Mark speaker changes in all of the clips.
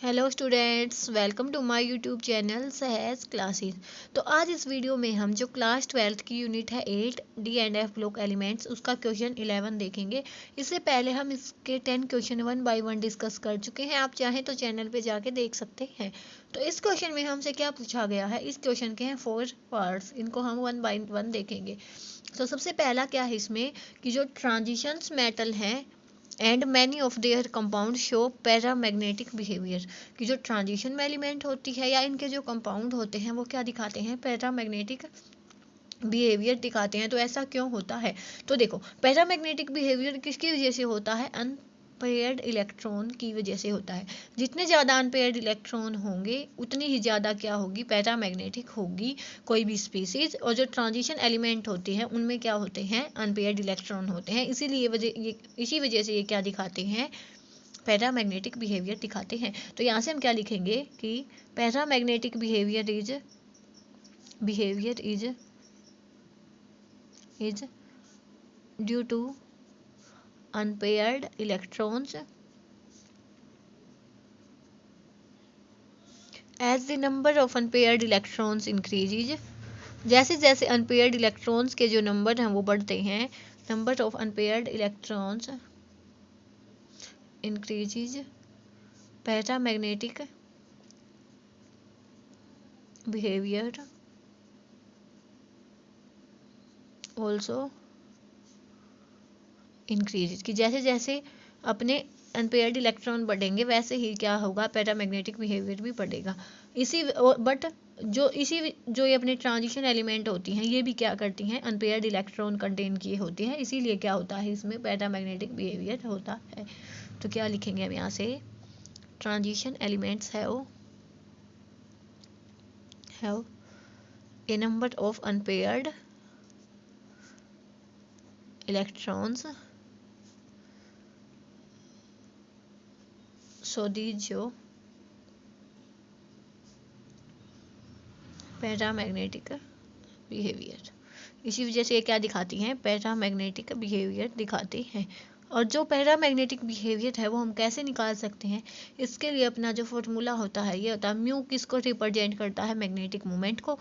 Speaker 1: Hello students, welcome to my YouTube channel Sahaj classes. तो आज इस वीडियो में हम जो क्लास 12th की यूनिट है 8 D and F block elements उसका क्वेश्चन 11 देखेंगे। इससे पहले हम इसके 10 क्वेश्चन 1 बाय 1 डिस्कस कर चुके हैं। आप चाहें तो चैनल पे जाके देख सकते हैं। तो इस क्वेश्चन में हमसे क्या पूछा गया है, इस क्वेश्चन के हैं 4 पार्ट्स, इनको हम 1 बाय 1 देखेंगे। तो सबसे पहला क्या है इसमें कि जो ट्रांजिशंस मेटल हैं and many of their compound show paramagnetic behaviour, कि जो ट्रांजिशन एलिमेंट होती है या इनके जो कंपाउंड होते हैं वो क्या दिखाते हैं, पैरामैग्नेटिक बिहेवियर दिखाते हैं। तो ऐसा क्यों होता है? तो देखो, पैरामैग्नेटिक बिहेवियर किसकी वजह से होता है? अनपेयर्ड इलेक्ट्रॉन की वजह से होता है। जितने ज़्यादा अनपेयर्ड इलेक्ट्रॉन होंगे उतनी ही ज़्यादा क्या होगी, पैरामैग्नेटिक होगी कोई भी स्पीसीज। और जो ट्रांजिशन एलिमेंट होते हैं उनमें क्या होते हैं, अनपेयर्ड इलेक्ट्रॉन होते हैं। इसी वजह से ये क्या दिखाते हैं, पैरामैग्नेटिक बिहेवियर दिखाते हैं। तो यहाँ से हम क्या लिखेंगे कि paramagnetic behaviour is due to unpaired electrons as the number of unpaired electrons increases। जैसे जैसे unpaired electrons के जो नंबर हैं वो बढ़ते हैं, number of unpaired electrons increases, paramagnetic behavior also increase, कि जैसे जैसे अपने अनपेयर्ड इलेक्ट्रॉन बढ़ेंगे वैसे ही क्या होगा, पैरामैग्नेटिक बिहेवियर भी बढ़ेगा। जो ये अपने ट्रांजिशन एलिमेंट होती हैं ये भी क्या करती हैं, अनपेयर्ड इलेक्ट्रॉन कंटेन किए होती हैं, इसीलिए क्या होता है, इसमें पैरामैग्नेटिक बिहेवियर होता है। तो क्या लिखेंगे हम यहाँ से, transition elements have a number of unpaired electrons, so these जो पैरामैग्नेटिक बिहेवियर, इसी वजह से ये क्या दिखाती हैं, पैरामैग्नेटिक बिहेवियर दिखाती हैं। और जो पैरामैग्नेटिक बिहेवियर है वो हम कैसे निकाल सकते हैं, इसके लिए अपना जो फॉर्मूला होता है ये होता है म्यू, किसको रिप्रेजेंट करता है, मैग्नेटिक मोमेंट को।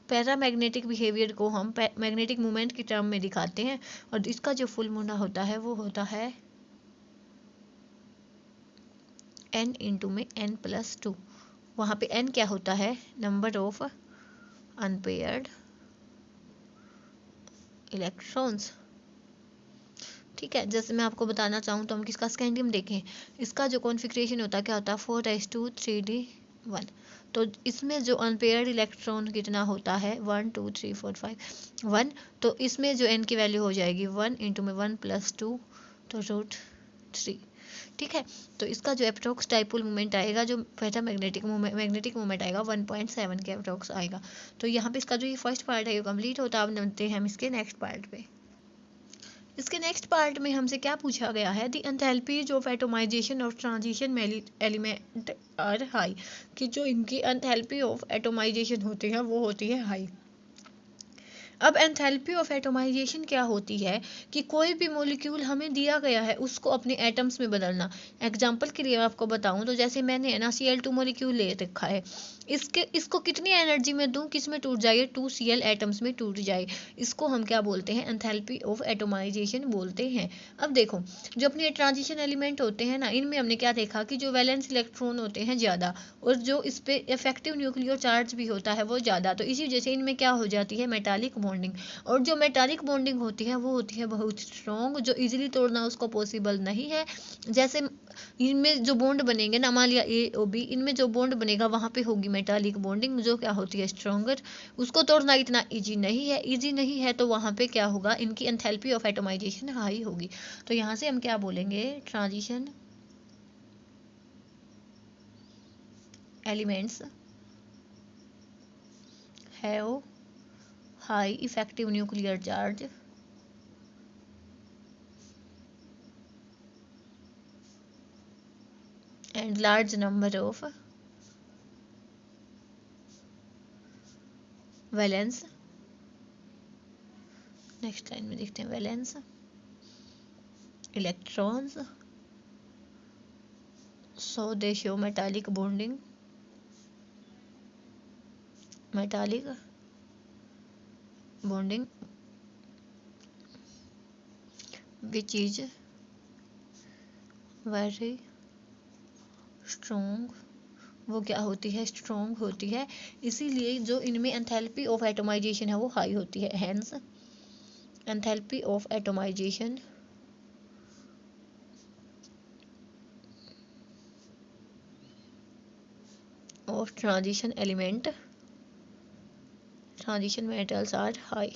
Speaker 1: पैरामैग्नेटिक बिहेवियर को हम मैग्नेटिक मोमेंट की टर्म में दिखाते हैं और इसका जो फॉर्मूला होता है वो होता है n इंटू में n+2। वहाँ पे n क्या होता है, नंबर ऑफ अनपेयर्ड इलेक्ट्रॉन्स। ठीक है, जैसे मैं आपको बताना चाहूँ तो हम किसका स्कैंडियम देखें, इसका जो कॉन्फ़िगरेशन होता है क्या होता है, 4s2 3d1। तो इसमें जो अनपेयर्ड इलेक्ट्रॉन कितना होता है, 1 2 3 4 5 1। तो इसमें जो n की वैल्यू हो जाएगी 1 इंटू में 1+2 तो √3। ठीक है, तो इसका जो अप्रोक्स डाइपोल मोमेंट आएगा, जो मैग्नेटिक मोमेंट आएगा 1.7 के अप्रोक्स आएगा। तो यहाँ पे इसका जो ये फर्स्ट पार्ट है ये कंप्लीट होता है। अब नमते हैं हम इसके नेक्स्ट पार्ट पे। इसके नेक्स्ट पार्ट में हमसे क्या पूछा गया है, the enthalpies of atomization of transition element are high, कि जो इनकी एंथैल्पी ऑफ एटोमाइजेशन होती है वो होती है हाई। अब एंथैल्पी ऑफ एटोमाइजेशन क्या होती है, कि कोई भी मॉलिक्यूल हमें दिया गया है उसको अपने एटम्स में बदलना। एग्जांपल के लिए मैं आपको बताऊं तो जैसे मैंने है ना Cl2 मॉलिक्यूल ले रखा है, इसको कितनी एनर्जी में दूं, किस में टूट जाए, 2Cl एटम्स में टूट जाए। इसको हम क्या बोलते हैं, एंथैल्पी ऑफ एटोमाइजेशन बोलते हैं। अब देखो, जो अपने ट्रांजिशन एलिमेंट होते हैं ना, इनमें हमने क्या देखा कि जो वैलेंस इलेक्ट्रॉन होते हैं ज़्यादा और जो इस पर इफेक्टिव न्यूक्लियर चार्ज भी होता है वो ज़्यादा। तो इसी वजह से इनमें क्या हो जाती है, मेटालिक बॉन्डिंग। और जो मेटालिक बॉन्डिंग होती है वो होती है बहुत स्ट्रॉन्ग, जो इजीली तोड़ना उसको पॉसिबल नहीं है। जैसे इनमें जो बॉन्ड बनेंगे ना, मान लिया A और B, इनमें जो बॉन्ड बनेगा वहाँ पे होगी मेटालिक बॉन्डिंग जो क्या होती है, स्ट्रॉन्गर। उसको तोड़ना इतना इजी नहीं है, तो वहाँ पे क्या होगा, इनकी एंथैल्पी ऑफ एटोमाइजेशन हाई होगी। तो यहाँ से हम क्या बोलेंगे, transition elements have high effective nuclear charge and large number of valence. Next line में देखते हैं, valence electrons so they show metallic bonding which is very strong, वो क्या होती है, स्ट्रॉन्ग होती है, इसीलिए जो इनमें एंथैल्पी ऑफ एटोमाइजेशन है वो हाई होती है। Hence enthalpy of atomization of transition metals are high.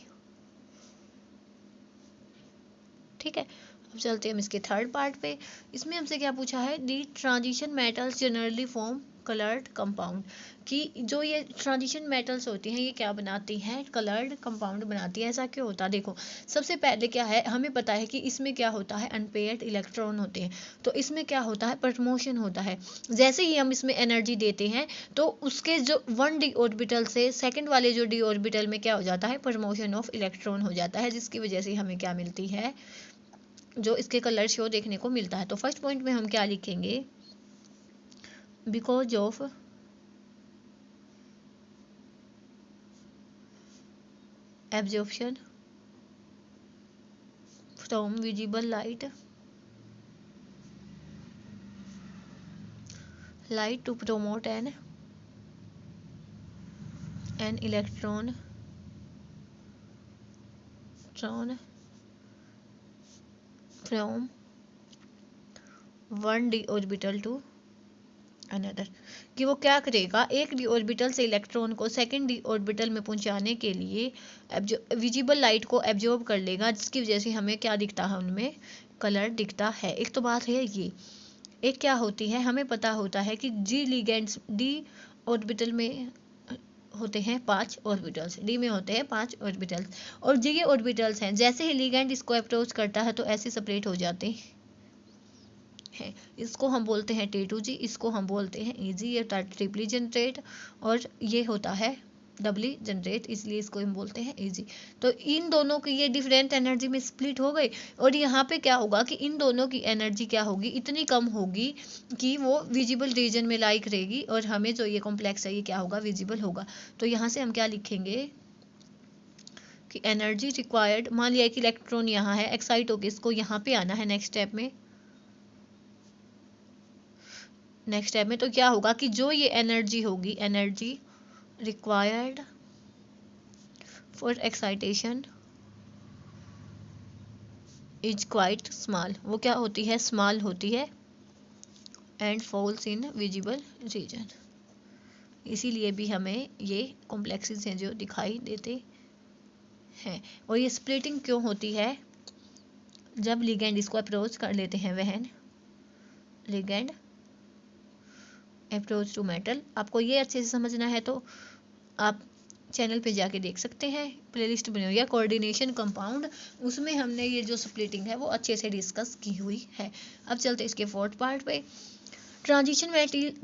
Speaker 1: ठीक है, अब चलते हैं हम इसके थर्ड पार्ट पे। इसमें हमसे क्या पूछा है, दी transition metals generally form coloured compound, कि जो ये ट्रांजिशन मेटल्स होती हैं ये क्या बनाती हैं, कलर्ड कंपाउंड बनाती हैं। ऐसा क्यों होता है, देखो सबसे पहले क्या है, हमें पता है कि इसमें क्या होता है, अनपेयर्ड इलेक्ट्रॉन होते हैं, तो इसमें क्या होता है, प्रमोशन होता है। जैसे ही हम इसमें एनर्जी देते हैं तो उसके जो 1d ऑर्बिटल से सेकंड वाले जो d ऑर्बिटल में क्या हो जाता है, प्रमोशन ऑफ इलेक्ट्रॉन हो जाता है, जिसकी वजह से हमें क्या मिलती है, जो इसके कलर शो देखने को मिलता है। तो फर्स्ट पॉइंट में हम क्या लिखेंगे, because of absorption from visible light to promote an electron from 1d orbital to another, कि वो क्या करेगा, एक डी ऑर्बिटल से इलेक्ट्रॉन को सेकंड डी ऑर्बिटल में पहुंचाने के लिए विजिबल लाइट को एब्जॉर्ब कर लेगा, जिसकी वजह से हमें क्या दिखता है, उनमें कलर दिखता है। एक तो बात है ये, एक क्या होती है, हमें पता होता है कि जी लिगेंड्स डी ऑर्बिटल में होते हैं 5 ऑर्बिटल्स, डी में होते हैं 5 ऑर्बिटल्स, और जो ये ऑर्बिटल्स हैं जैसे ही लिगेंड इसको अप्रोच करता है तो ऐसे सेपरेट हो जाते हैं। इसको हम बोलते हैं T2G, इसको हम बोलते हैं EG, ये ट्रिपली जनरेट, और ये होता है डबली जनरेट, इसलिए इसको हम बोलते हैं EG। तो इन दोनों की ये डिफरेंट एनर्जी में स्प्लिट हो गई, और यहाँ पे क्या होगा कि इन दोनों की एनर्जी क्या होगी, इतनी कम होगी कि वो विजिबल रीजन में लाई करेगी, और हमें जो ये कॉम्प्लेक्स है ये क्या होगा, विजिबल होगा। तो यहाँ से हम क्या लिखेंगे कि एनर्जी रिक्वायर्ड, मान लिया कि इलेक्ट्रॉन यहाँ है, एक्साइट होकर इसको यहाँ पे आना है नेक्स्ट स्टेप में, तो क्या होगा कि जो ये एनर्जी होगी, energy required for excitation is quite small, वो क्या होती है, स्मॉल होती है, and falls in visible region, इसीलिए भी हमें ये कॉम्प्लेक्सेस हैं जो दिखाई देते हैं। और ये स्प्लिटिंग क्यों होती है, जब लिगेंड इसको अप्रोच कर लेते हैं, वहन लिगेंड अप्रोच टू मेटल। आपको ये अच्छे से समझना है तो आप चैनल पे जाके देख सकते हैं, प्लेलिस्ट बनी हुई है कोऑर्डिनेशन कंपाउंड, उसमें हमने ये जो स्प्लिटिंग है वो अच्छे से डिस्कस की हुई है। अब चलते इसके फोर्थ पार्ट पे। Transition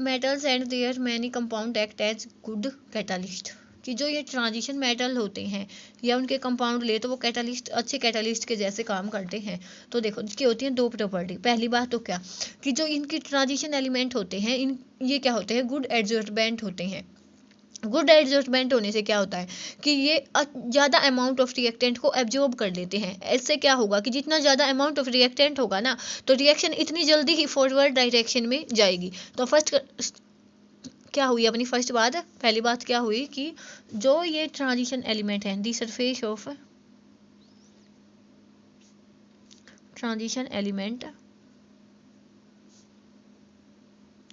Speaker 1: metals and there many compound act as good catalyst, कि जो ये ट्रांजिशन मेटल होते हैं या उनके कंपाउंड ले तो वो कैटालिस्ट, अच्छे कैटालिस्ट के जैसे काम करते हैं। तो देखो इसकी होती है 2 प्रॉपर्टी। पहली बात तो क्या, कि जो इनकी ट्रांजिशन एलिमेंट होते हैं, ये क्या होते हैं, गुड एडजॉर्बेंट होते हैं। गुड एडजस्टमेंट होने से क्या होता है कि ये ज़्यादा अमाउंट ऑफ रिएक्टेंट को एब्जॉर्ब कर लेते हैं। इससे क्या होगा कि जितना ज़्यादा अमाउंट ऑफ रिएक्टेंट होगा ना, तो रिएक्शन इतनी जल्दी ही फॉरवर्ड डायरेक्शन में जाएगी। तो फर्स्ट क्या हुई अपनी फर्स्ट बात, पहली बात क्या हुई कि जो ये ट्रांजिशन एलिमेंट है, the surface of transition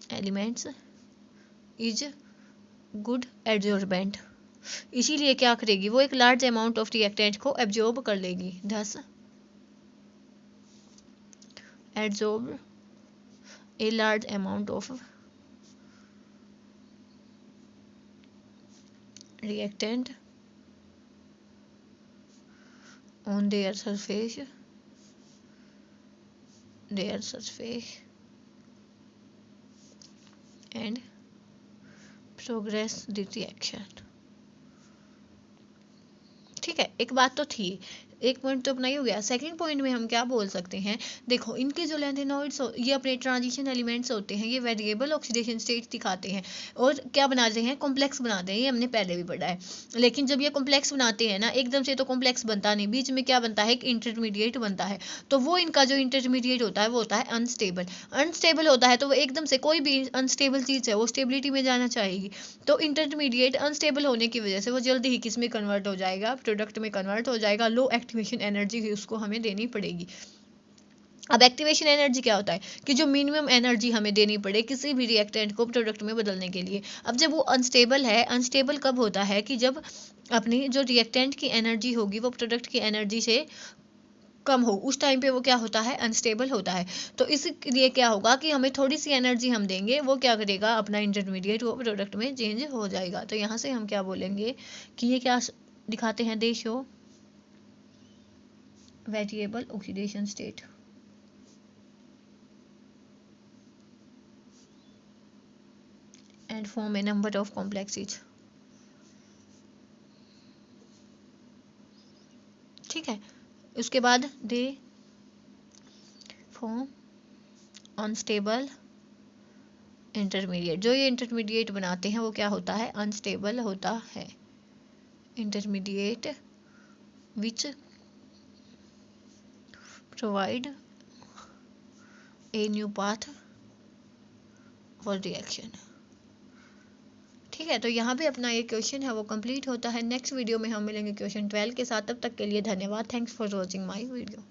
Speaker 1: elements is good adsorbent, इसीलिए क्या करेगी, वो एक लार्ज अमाउंट ऑफ रिएक्टेंट को एब्जॉर्ब कर लेगी, thus absorb a large amount of reactant on their surface and progress the reaction। ठीक है, एक बात तो थी, एक पॉइंट तो अपना ही हो गया। सेकंड पॉइंट में हम क्या बोल सकते हैं, देखो इनके जो लैंथेनॉइड्स ये अपने ट्रांजिशन एलिमेंट्स होते हैं, ये वेरिएबल ऑक्सीडेशन स्टेट दिखाते हैं और क्या बनाते हैं, कॉम्प्लेक्स बनाते हैं। ये हमने पहले भी पढ़ा है। लेकिन जब ये कॉम्प्लेक्स बनाते हैं ना, एकदम से तो कॉम्प्लेक्स बनता नहीं, बीच में क्या बनता है, एक इंटरमीडिएट बनता है। तो वो इनका जो इंटरमीडिएट होता है वो होता है अनस्टेबल। अनस्टेबल होता है तो वो एकदम से, कोई भी अनस्टेबल चीज़ है वो स्टेबिलिटी में जाना चाहेगी। तो इंटरमीडिएट अनस्टेबल होने की वजह से वो जल्दी ही किस में कन्वर्ट हो जाएगा, प्रोडक्ट में कन्वर्ट हो जाएगा। लो एक्टिवेशन एनर्जी ही उसको हमें देनी पड़ेगी। अब एक्टिवेशन एनर्जी क्या होता है कि जो मिनिमम एनर्जी हमें देनी पड़े किसी भी रिएक्टेंट को प्रोडक्ट में बदलने के लिए। अब जब वो अनस्टेबल है, अनस्टेबल कब होता है कि जब अपनी जो रिएक्टेंट की एनर्जी होगी वो प्रोडक्ट की एनर्जी से कम हो, उस टाइम पे वो क्या होता है, अनस्टेबल होता है। तो इसलिए क्या होगा कि हमें थोड़ी सी एनर्जी हम देंगे, वो क्या करेगा, अपना इंटरमीडिएट वो प्रोडक्ट में चेंज हो जाएगा। तो यहाँ से हम क्या बोलेंगे कि ये क्या दिखाते हैं, दे show variable oxidation state and form a number of complexes। ठीक है, उसके बाद दे फॉर्म अनस्टेबल इंटरमीडिएट। जो ये इंटरमीडिएट बनाते हैं वो क्या होता है, अनस्टेबल होता है। Intermediate which provide a new path for reaction. ठीक है, तो यहाँ पे अपना ये क्वेश्चन है वो कंप्लीट होता है। नेक्स्ट वीडियो में हम मिलेंगे क्वेश्चन 12 के साथ। तब तक के लिए धन्यवाद। Thanks for watching my video.